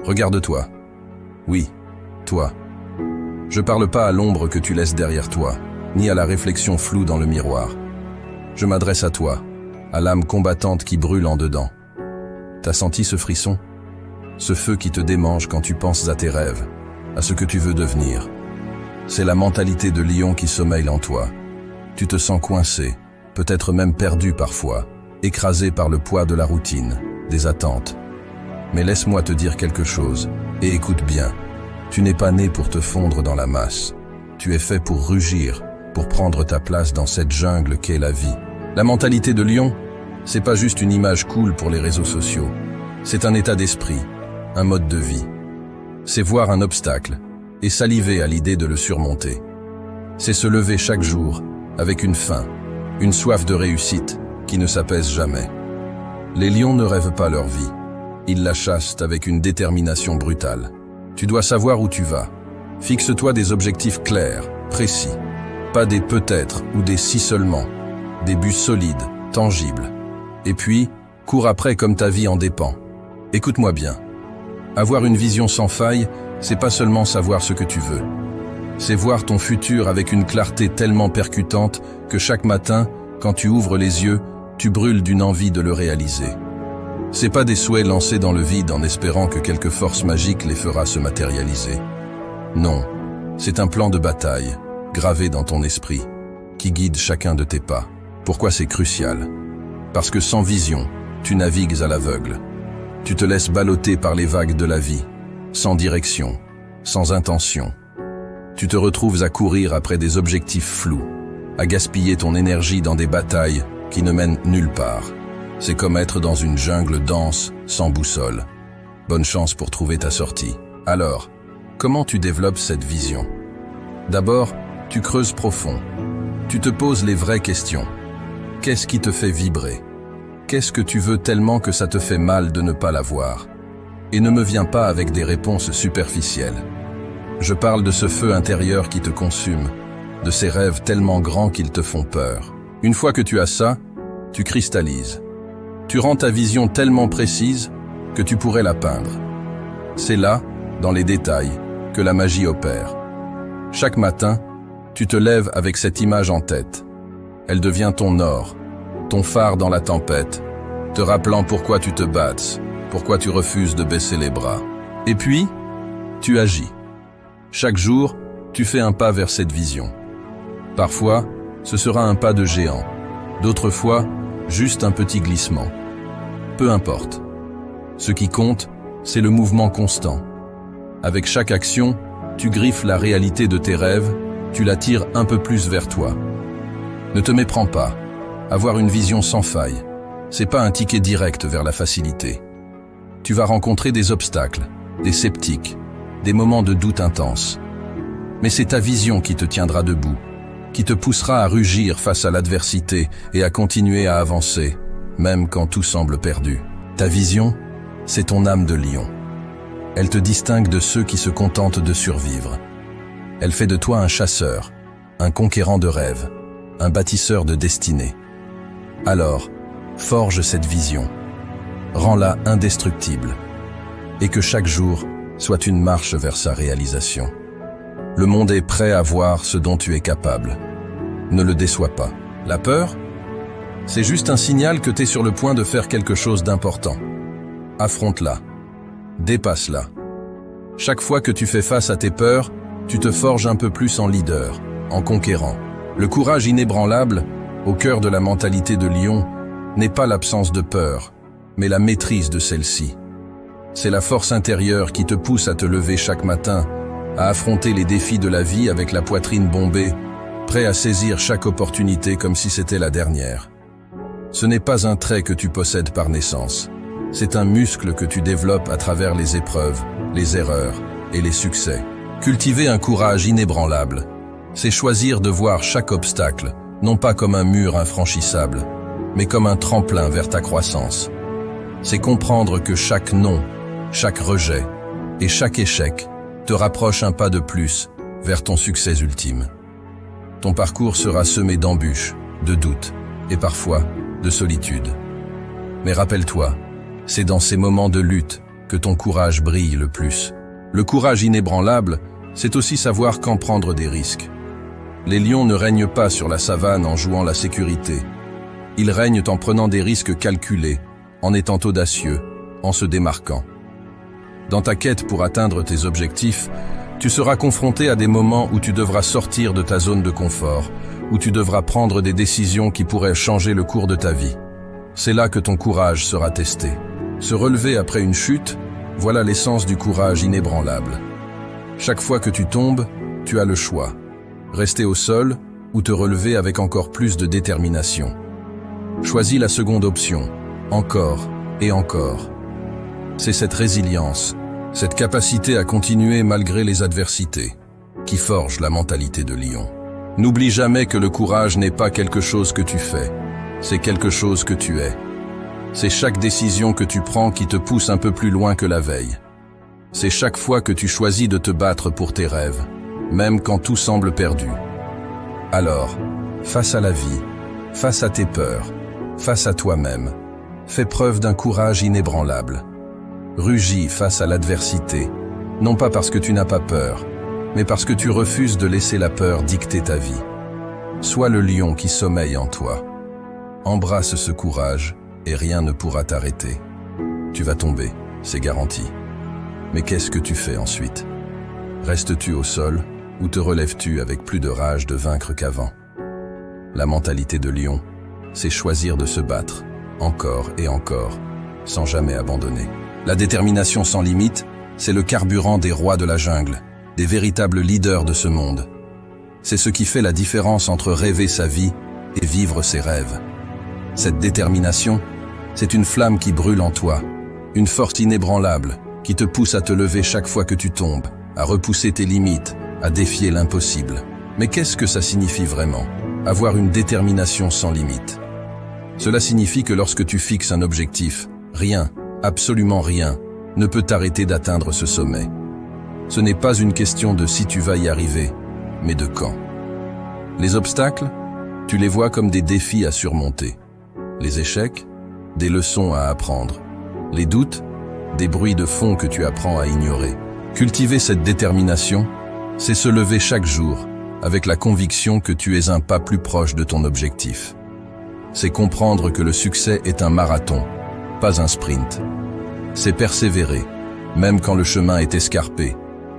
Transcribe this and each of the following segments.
Regarde-toi. Oui, toi. Je parle pas à l'ombre que tu laisses derrière toi, ni à la réflexion floue dans le miroir. Je m'adresse à toi, à l'âme combattante qui brûle en dedans. T'as senti ce frisson? Ce feu qui te démange quand tu penses à tes rêves, à ce que tu veux devenir. C'est la mentalité de lion qui sommeille en toi. Tu te sens coincé, peut-être même perdu parfois, écrasé par le poids de la routine, des attentes. Mais laisse-moi te dire quelque chose, et écoute bien. Tu n'es pas né pour te fondre dans la masse. Tu es fait pour rugir, pour prendre ta place dans cette jungle qu'est la vie. La mentalité de lion, c'est pas juste une image cool pour les réseaux sociaux. C'est un état d'esprit, un mode de vie. C'est voir un obstacle et saliver à l'idée de le surmonter. C'est se lever chaque jour avec une faim, une soif de réussite qui ne s'apaise jamais. Les lions ne rêvent pas leur vie. Ils la chassent avec une détermination brutale. Tu dois savoir où tu vas. Fixe-toi des objectifs clairs, précis. Pas des peut-être ou des si seulement. Des buts solides, tangibles. Et puis, cours après comme ta vie en dépend. Écoute-moi bien. Avoir une vision sans faille, c'est pas seulement savoir ce que tu veux. C'est voir ton futur avec une clarté tellement percutante que chaque matin, quand tu ouvres les yeux, tu brûles d'une envie de le réaliser. C'est pas des souhaits lancés dans le vide en espérant que quelque force magique les fera se matérialiser. Non, c'est un plan de bataille, gravé dans ton esprit, qui guide chacun de tes pas. Pourquoi c'est crucial? Parce que sans vision, tu navigues à l'aveugle. Tu te laisses balloter par les vagues de la vie, sans direction, sans intention. Tu te retrouves à courir après des objectifs flous, à gaspiller ton énergie dans des batailles qui ne mènent nulle part. C'est comme être dans une jungle dense, sans boussole. Bonne chance pour trouver ta sortie. Alors, comment tu développes cette vision? D'abord, tu creuses profond. Tu te poses les vraies questions. Qu'est-ce qui te fait vibrer? Qu'est-ce que tu veux tellement que ça te fait mal de ne pas l'avoir? Et ne me viens pas avec des réponses superficielles. Je parle de ce feu intérieur qui te consume, de ces rêves tellement grands qu'ils te font peur. Une fois que tu as ça, tu cristallises. Tu rends ta vision tellement précise que tu pourrais la peindre. C'est là, dans les détails, que la magie opère. Chaque matin, tu te lèves avec cette image en tête. Elle devient ton or, ton phare dans la tempête, te rappelant pourquoi tu te battes, pourquoi tu refuses de baisser les bras. Et puis, tu agis. Chaque jour, tu fais un pas vers cette vision. Parfois, ce sera un pas de géant. D'autres fois, juste un petit glissement. Peu importe. Ce qui compte, c'est le mouvement constant. Avec chaque action, tu griffes la réalité de tes rêves, tu la tires un peu plus vers toi. Ne te méprends pas. Avoir une vision sans faille, c'est pas un ticket direct vers la facilité. Tu vas rencontrer des obstacles, des sceptiques, des moments de doute intense. Mais c'est ta vision qui te tiendra debout, qui te poussera à rugir face à l'adversité et à continuer à avancer, même quand tout semble perdu. Ta vision, c'est ton âme de lion. Elle te distingue de ceux qui se contentent de survivre. Elle fait de toi un chasseur, un conquérant de rêves, un bâtisseur de destinée. Alors, forge cette vision. Rends-la indestructible. Et que chaque jour soit une marche vers sa réalisation. Le monde est prêt à voir ce dont tu es capable. Ne le déçois pas. La peur? C'est juste un signal que tu es sur le point de faire quelque chose d'important. Affronte-la. Dépasse-la. Chaque fois que tu fais face à tes peurs, tu te forges un peu plus en leader, en conquérant. Le courage inébranlable, au cœur de la mentalité de lion, n'est pas l'absence de peur, mais la maîtrise de celle-ci. C'est la force intérieure qui te pousse à te lever chaque matin, à affronter les défis de la vie avec la poitrine bombée, prêt à saisir chaque opportunité comme si c'était la dernière. Ce n'est pas un trait que tu possèdes par naissance. C'est un muscle que tu développes à travers les épreuves, les erreurs et les succès. Cultiver un courage inébranlable, c'est choisir de voir chaque obstacle, non pas comme un mur infranchissable, mais comme un tremplin vers ta croissance. C'est comprendre que chaque non, chaque rejet et chaque échec te rapproche un pas de plus vers ton succès ultime. Ton parcours sera semé d'embûches, de doutes et parfois de solitude. Mais rappelle-toi, c'est dans ces moments de lutte que ton courage brille le plus. Le courage inébranlable, c'est aussi savoir quand prendre des risques. Les lions ne règnent pas sur la savane en jouant la sécurité. Ils règnent en prenant des risques calculés, en étant audacieux, en se démarquant. Dans ta quête pour atteindre tes objectifs, tu seras confronté à des moments où tu devras sortir de ta zone de confort, où tu devras prendre des décisions qui pourraient changer le cours de ta vie. C'est là que ton courage sera testé. Se relever après une chute, voilà l'essence du courage inébranlable. Chaque fois que tu tombes, tu as le choix. Rester au sol ou te relever avec encore plus de détermination. Choisis la seconde option, encore et encore. C'est cette résilience, cette capacité à continuer malgré les adversités, qui forge la mentalité de lion. N'oublie jamais que le courage n'est pas quelque chose que tu fais, c'est quelque chose que tu es. C'est chaque décision que tu prends qui te pousse un peu plus loin que la veille. C'est chaque fois que tu choisis de te battre pour tes rêves, même quand tout semble perdu. Alors, face à la vie, face à tes peurs, face à toi-même, fais preuve d'un courage inébranlable. Rugis face à l'adversité, non pas parce que tu n'as pas peur, mais parce que tu refuses de laisser la peur dicter ta vie. Sois le lion qui sommeille en toi. Embrasse ce courage et rien ne pourra t'arrêter. Tu vas tomber, c'est garanti. Mais qu'est-ce que tu fais ensuite? Restes-tu au sol ou te relèves-tu avec plus de rage de vaincre qu'avant? La mentalité de lion, c'est choisir de se battre, encore et encore, sans jamais abandonner. La détermination sans limite, c'est le carburant des rois de la jungle, des véritables leaders de ce monde. C'est ce qui fait la différence entre rêver sa vie et vivre ses rêves. Cette détermination, c'est une flamme qui brûle en toi, une force inébranlable qui te pousse à te lever chaque fois que tu tombes, à repousser tes limites, à défier l'impossible. Mais qu'est-ce que ça signifie vraiment, avoir une détermination sans limite? Cela signifie que lorsque tu fixes un objectif, rien, absolument rien, ne peut t'arrêter d'atteindre ce sommet. Ce n'est pas une question de si tu vas y arriver, mais de quand. Les obstacles, tu les vois comme des défis à surmonter. Les échecs, des leçons à apprendre. Les doutes, des bruits de fond que tu apprends à ignorer. Cultiver cette détermination, c'est se lever chaque jour avec la conviction que tu es un pas plus proche de ton objectif. C'est comprendre que le succès est un marathon, pas un sprint. C'est persévérer, même quand le chemin est escarpé,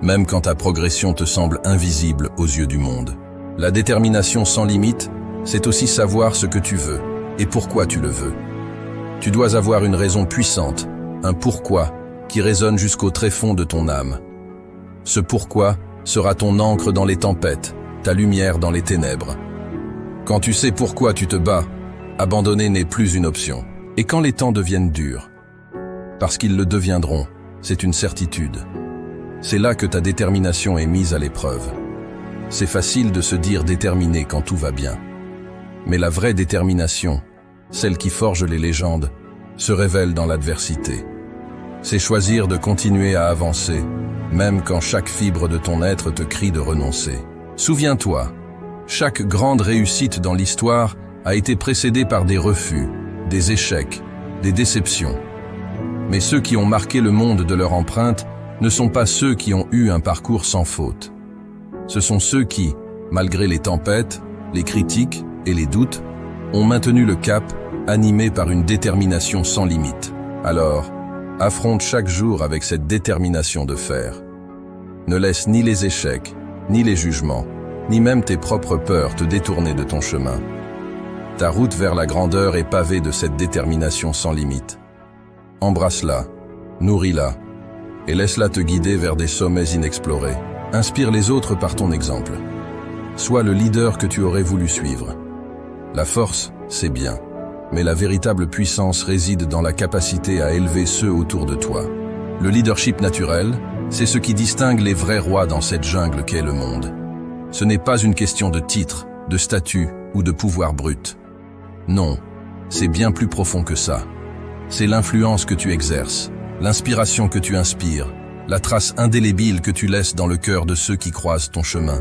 même quand ta progression te semble invisible aux yeux du monde. La détermination sans limite, c'est aussi savoir ce que tu veux et pourquoi tu le veux. Tu dois avoir une raison puissante, un pourquoi qui résonne jusqu'au tréfonds de ton âme. Ce pourquoi sera ton encre dans les tempêtes, ta lumière dans les ténèbres. Quand tu sais pourquoi tu te bats, abandonner n'est plus une option. Et quand les temps deviennent durs, parce qu'ils le deviendront, c'est une certitude. C'est là que ta détermination est mise à l'épreuve. C'est facile de se dire déterminé quand tout va bien. Mais la vraie détermination, celle qui forge les légendes, se révèle dans l'adversité. C'est choisir de continuer à avancer, même quand chaque fibre de ton être te crie de renoncer. Souviens-toi, chaque grande réussite dans l'histoire a été précédée par des refus, des échecs, des déceptions. Mais ceux qui ont marqué le monde de leur empreinte ne sont pas ceux qui ont eu un parcours sans faute. Ce sont ceux qui, malgré les tempêtes, les critiques et les doutes, ont maintenu le cap, animés par une détermination sans limite. Alors, affronte chaque jour avec cette détermination de fer. Ne laisse ni les échecs, ni les jugements, ni même tes propres peurs te détourner de ton chemin. Ta route vers la grandeur est pavée de cette détermination sans limite. Embrasse-la, nourris-la, et laisse-la te guider vers des sommets inexplorés. Inspire les autres par ton exemple. Sois le leader que tu aurais voulu suivre. La force, c'est bien, mais la véritable puissance réside dans la capacité à élever ceux autour de toi. Le leadership naturel, c'est ce qui distingue les vrais rois dans cette jungle qu'est le monde. Ce n'est pas une question de titre, de statut ou de pouvoir brut. Non, c'est bien plus profond que ça. C'est l'influence que tu exerces, l'inspiration que tu inspires, la trace indélébile que tu laisses dans le cœur de ceux qui croisent ton chemin.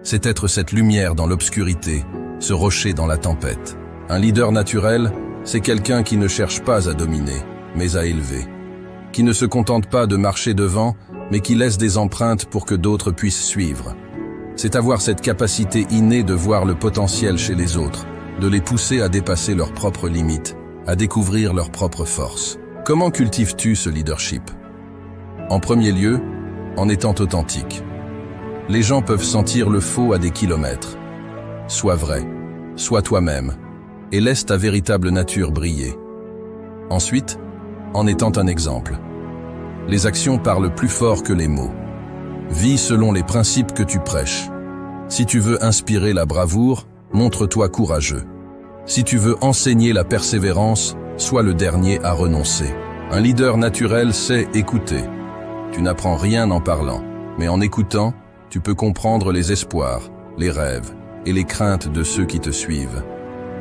C'est être cette lumière dans l'obscurité, ce rocher dans la tempête. Un leader naturel, c'est quelqu'un qui ne cherche pas à dominer, mais à élever. qui ne se contente pas de marcher devant, mais qui laisse des empreintes pour que d'autres puissent suivre. C'est avoir cette capacité innée de voir le potentiel chez les autres, de les pousser à dépasser leurs propres limites, à découvrir leurs propres forces. Comment cultives-tu ce leadership? En premier lieu, en étant authentique. Les gens peuvent sentir le faux à des kilomètres. Sois vrai, sois toi-même, et laisse ta véritable nature briller. Ensuite, en étant un exemple. Les actions parlent plus fort que les mots. Vis selon les principes que tu prêches. Si tu veux inspirer la bravoure, montre-toi courageux. Si tu veux enseigner la persévérance, sois le dernier à renoncer. Un leader naturel sait écouter. Tu n'apprends rien en parlant, mais en écoutant, tu peux comprendre les espoirs, les rêves et les craintes de ceux qui te suivent.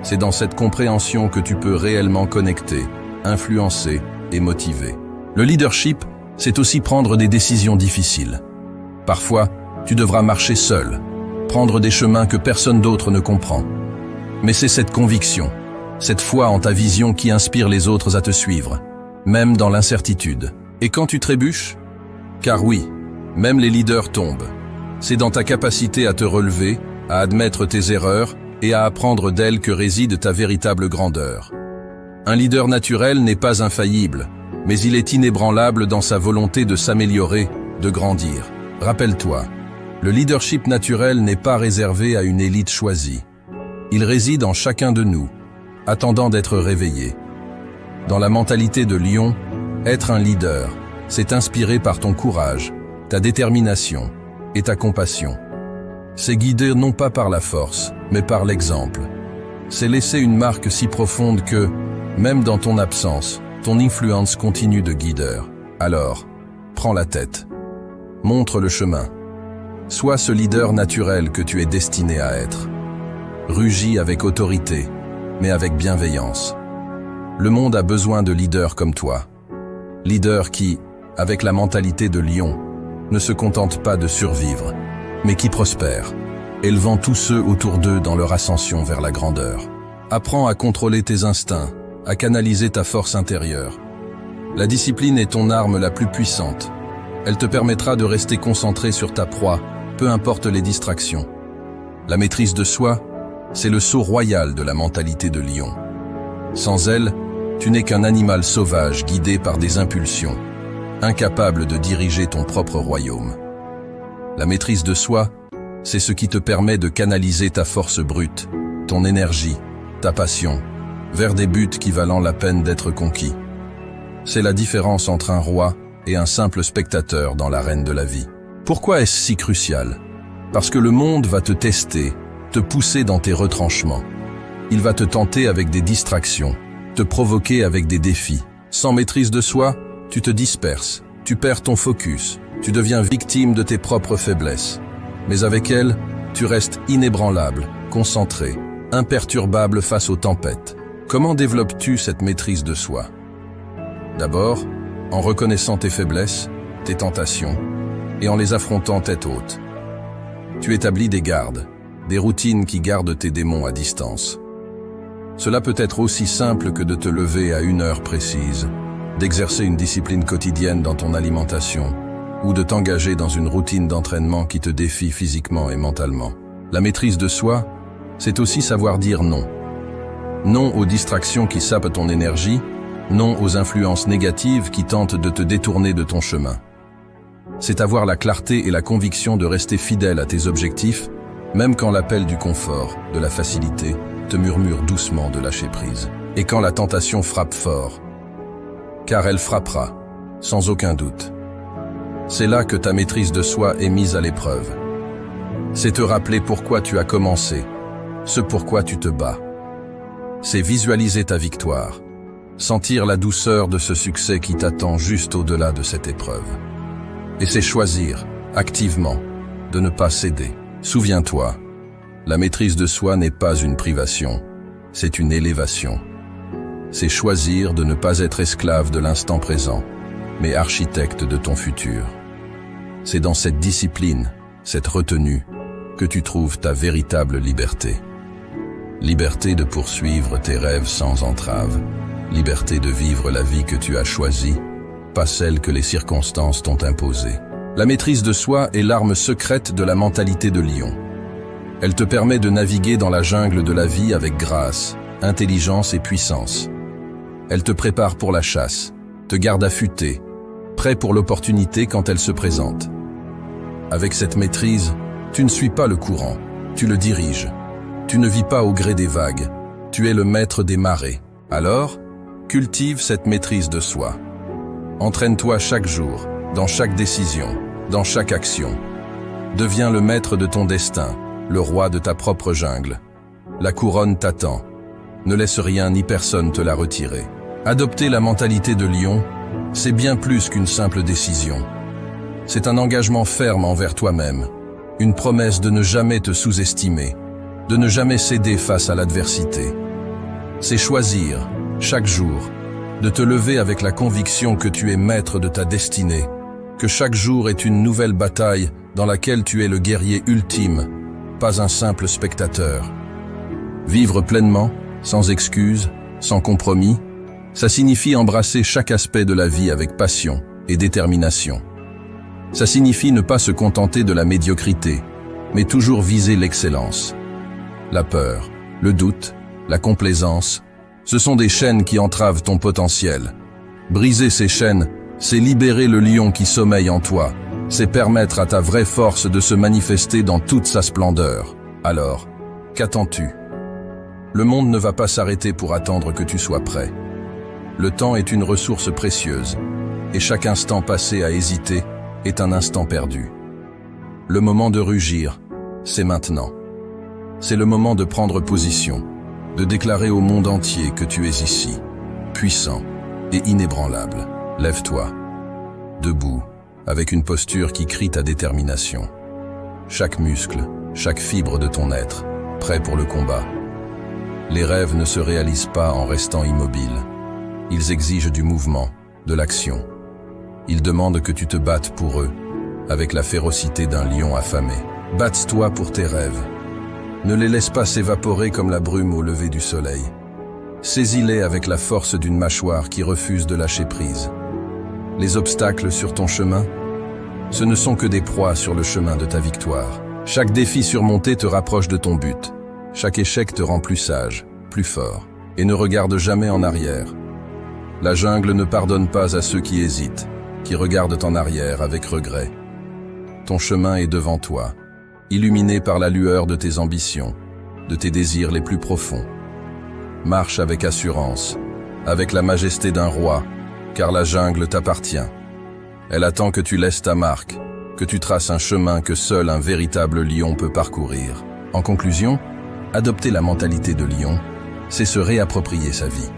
C'est dans cette compréhension que tu peux réellement connecter, influencer et motiver. Le leadership, c'est aussi prendre des décisions difficiles. Parfois, tu devras marcher seul, prendre des chemins que personne d'autre ne comprend. Mais c'est cette conviction, cette foi en ta vision qui inspire les autres à te suivre, même dans l'incertitude. Et quand tu trébuches? Car oui, même les leaders tombent. C'est dans ta capacité à te relever, à admettre tes erreurs et à apprendre d'elles que réside ta véritable grandeur. Un leader naturel n'est pas infaillible, mais il est inébranlable dans sa volonté de s'améliorer, de grandir. Rappelle-toi, le leadership naturel n'est pas réservé à une élite choisie. Il réside en chacun de nous, attendant d'être réveillé. Dans la mentalité de lion, être un leader, c'est inspiré par ton courage, ta détermination et ta compassion. C'est guider non pas par la force, mais par l'exemple. C'est laisser une marque si profonde que, même dans ton absence, ton influence continue de guideur. Alors, prends la tête. Montre le chemin. Sois ce leader naturel que tu es destiné à être. Rugis avec autorité, mais avec bienveillance. Le monde a besoin de leaders comme toi. Leaders qui, avec la mentalité de lion, ne se contentent pas de survivre, mais qui prospèrent, élevant tous ceux autour d'eux dans leur ascension vers la grandeur. Apprends à contrôler tes instincts, à canaliser ta force intérieure. La discipline est ton arme la plus puissante. Elle te permettra de rester concentré sur ta proie, peu importe les distractions. La maîtrise de soi, c'est le sceau royal de la mentalité de lion. Sans elle, tu n'es qu'un animal sauvage guidé par des impulsions, incapable de diriger ton propre royaume. La maîtrise de soi, c'est ce qui te permet de canaliser ta force brute, ton énergie, ta passion, vers des buts qui valent la peine d'être conquis. C'est la différence entre un roi et un simple spectateur dans l'arène de la vie. Pourquoi est-ce si crucial? Parce que le monde va te tester, te pousser dans tes retranchements. Il va te tenter avec des distractions, te provoquer avec des défis. Sans maîtrise de soi, tu te disperses, tu perds ton focus, tu deviens victime de tes propres faiblesses. Mais avec elle, tu restes inébranlable, concentré, imperturbable face aux tempêtes. Comment développes-tu cette maîtrise de soi? D'abord, en reconnaissant tes faiblesses, tes tentations, et en les affrontant tête haute. Tu établis des gardes, des routines qui gardent tes démons à distance. Cela peut être aussi simple que de te lever à une heure précise, d'exercer une discipline quotidienne dans ton alimentation, ou de t'engager dans une routine d'entraînement qui te défie physiquement et mentalement. La maîtrise de soi, c'est aussi savoir dire non. Non aux distractions qui sapent ton énergie, non aux influences négatives qui tentent de te détourner de ton chemin. C'est avoir la clarté et la conviction de rester fidèle à tes objectifs, même quand l'appel du confort, de la facilité, te murmure doucement de lâcher prise. Et quand la tentation frappe fort, car elle frappera, sans aucun doute. C'est là que ta maîtrise de soi est mise à l'épreuve. C'est te rappeler pourquoi tu as commencé, ce pourquoi tu te bats. C'est visualiser ta victoire, sentir la douceur de ce succès qui t'attend juste au-delà de cette épreuve. Et c'est choisir, activement, de ne pas céder. Souviens-toi, la maîtrise de soi n'est pas une privation, c'est une élévation. C'est choisir de ne pas être esclave de l'instant présent, mais architecte de ton futur. C'est dans cette discipline, cette retenue, que tu trouves ta véritable liberté. Liberté de poursuivre tes rêves sans entrave, liberté de vivre la vie que tu as choisie, pas celle que les circonstances t'ont imposée. La maîtrise de soi est l'arme secrète de la mentalité de lion. Elle te permet de naviguer dans la jungle de la vie avec grâce, intelligence et puissance. Elle te prépare pour la chasse, te garde affûté, prêt pour l'opportunité quand elle se présente. Avec cette maîtrise, tu ne suis pas le courant, tu le diriges. Tu ne vis pas au gré des vagues, tu es le maître des marées. Alors, cultive cette maîtrise de soi. Entraîne-toi chaque jour, dans chaque décision, dans chaque action. Deviens le maître de ton destin, le roi de ta propre jungle. La couronne t'attend. Ne laisse rien ni personne te la retirer. Adopter la mentalité de lion, c'est bien plus qu'une simple décision. C'est un engagement ferme envers toi-même, une promesse de ne jamais te sous-estimer, de ne jamais céder face à l'adversité. C'est choisir, chaque jour, de te lever avec la conviction que tu es maître de ta destinée, que chaque jour est une nouvelle bataille dans laquelle tu es le guerrier ultime, pas un simple spectateur. Vivre pleinement, sans excuses, sans compromis, ça signifie embrasser chaque aspect de la vie avec passion et détermination. Ça signifie ne pas se contenter de la médiocrité, mais toujours viser l'excellence. La peur, le doute, la complaisance, ce sont des chaînes qui entravent ton potentiel. Briser ces chaînes, c'est libérer le lion qui sommeille en toi, c'est permettre à ta vraie force de se manifester dans toute sa splendeur. Alors, qu'attends-tu? Le monde ne va pas s'arrêter pour attendre que tu sois prêt. Le temps est une ressource précieuse, et chaque instant passé à hésiter est un instant perdu. Le moment de rugir, c'est maintenant. C'est le moment de prendre position, de déclarer au monde entier que tu es ici, puissant et inébranlable. Lève-toi, debout, avec une posture qui crie ta détermination. Chaque muscle, chaque fibre de ton être, prêt pour le combat. Les rêves ne se réalisent pas en restant immobiles. Ils exigent du mouvement, de l'action. Ils demandent que tu te battes pour eux, avec la férocité d'un lion affamé. Batte-toi pour tes rêves. Ne les laisse pas s'évaporer comme la brume au lever du soleil. Saisis-les avec la force d'une mâchoire qui refuse de lâcher prise. Les obstacles sur ton chemin, ce ne sont que des proies sur le chemin de ta victoire. Chaque défi surmonté te rapproche de ton but. Chaque échec te rend plus sage, plus fort. Et ne regarde jamais en arrière. La jungle ne pardonne pas à ceux qui hésitent, qui regardent en arrière avec regret. Ton chemin est devant toi, illuminé par la lueur de tes ambitions, de tes désirs les plus profonds. Marche avec assurance, avec la majesté d'un roi, car la jungle t'appartient. Elle attend que tu laisses ta marque, que tu traces un chemin que seul un véritable lion peut parcourir. En conclusion, adopter la mentalité de lion, c'est se réapproprier sa vie.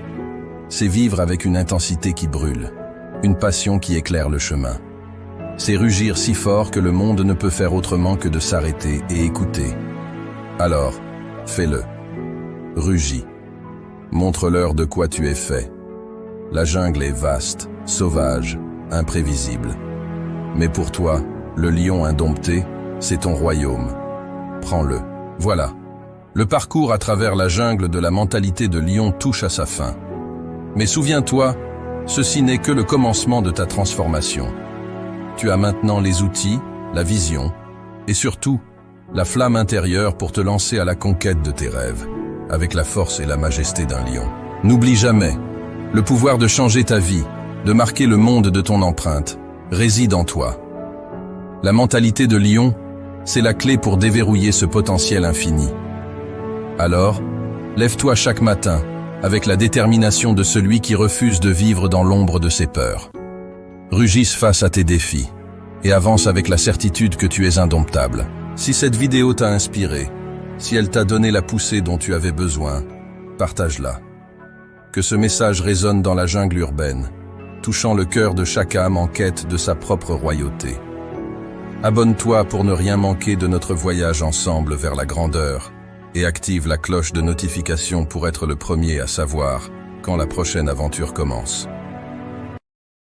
C'est vivre avec une intensité qui brûle, une passion qui éclaire le chemin. C'est rugir si fort que le monde ne peut faire autrement que de s'arrêter et écouter. Alors, fais-le. Rugis. Montre-leur de quoi tu es fait. La jungle est vaste, sauvage, imprévisible. Mais pour toi, le lion indompté, c'est ton royaume. Prends-le. Voilà. Le parcours à travers la jungle de la mentalité de lion touche à sa fin. Mais souviens-toi, ceci n'est que le commencement de ta transformation. Tu as maintenant les outils, la vision, et surtout, la flamme intérieure pour te lancer à la conquête de tes rêves, avec la force et la majesté d'un lion. N'oublie jamais, le pouvoir de changer ta vie, de marquer le monde de ton empreinte, réside en toi. La mentalité de lion, c'est la clé pour déverrouiller ce potentiel infini. Alors, lève-toi chaque matin, avec la détermination de celui qui refuse de vivre dans l'ombre de ses peurs. Rugisse face à tes défis, et avance avec la certitude que tu es indomptable. Si cette vidéo t'a inspiré, si elle t'a donné la poussée dont tu avais besoin, partage-la. Que ce message résonne dans la jungle urbaine, touchant le cœur de chaque âme en quête de sa propre royauté. Abonne-toi pour ne rien manquer de notre voyage ensemble vers la grandeur, et active la cloche de notification pour être le premier à savoir quand la prochaine aventure commence.